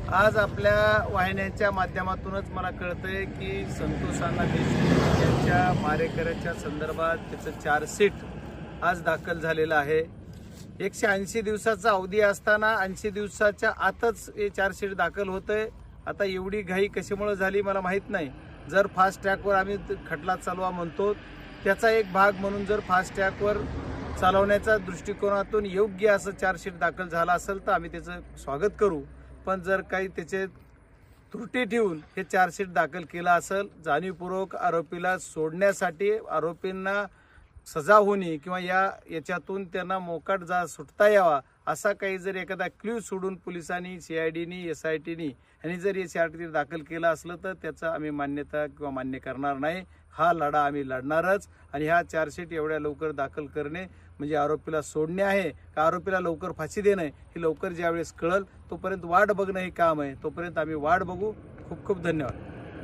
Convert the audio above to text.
आज आपल्या वाहिन्यांच्या माध्यमातूनच मला कळतंय की संतोष अण्णा देशमुख यांच्या मारेकऱ्याच्या संदर्भात त्याचं चार्जशीट आज दाखल झालेलं आहे। 180 दिवसाचा अवधी असताना 80 दिवसाच्या आतच हे चार्जशीट दाखल होतंय। आता एवढी घाई कशामुळे झाली मला माहीत नाही। जर फास्ट ट्रॅकवर आम्ही खटला चालवा म्हणतो त्याचा एक भाग म्हणून जर फास्ट ट्रॅकवर चालवण्याच्या दृष्टिकोनातून योग्य असं चार्जशीट दाखल झाला असेल तर आम्ही त्याचं स्वागत करू। पण जर काही त्याचे त्रुटी ठेवून हे चार्जशीट दाखल केला असेल, जाणीवपूर्वक आरोपीला सोडण्यासाठी, आरोपींना सजा होणे किंवा याच्यातून त्यांना मोकाट सुटता यावा असा काही जर एखादा क्ल्यू सोडून पोलिसांनी, CIDनी, SITनी यांनी जर हे चार्जशीट दाखल केलं असलं तर त्याचा आम्ही मान्यता किंवा मान्य करणार नाही। हा लढा आम्ही लढणारच आणि हा चार्जशीट एवढ्या लवकर दाखल करणे म्हणजे आरोपीला सोडणे आहे का आरोपीला लवकर फाशी देणे हे लवकर ज्यावेळेस कळल तोपर्यंत वाट बघणं हे काम आहे। तोपर्यंत आम्ही वाट बघू। खूप खूप धन्यवाद।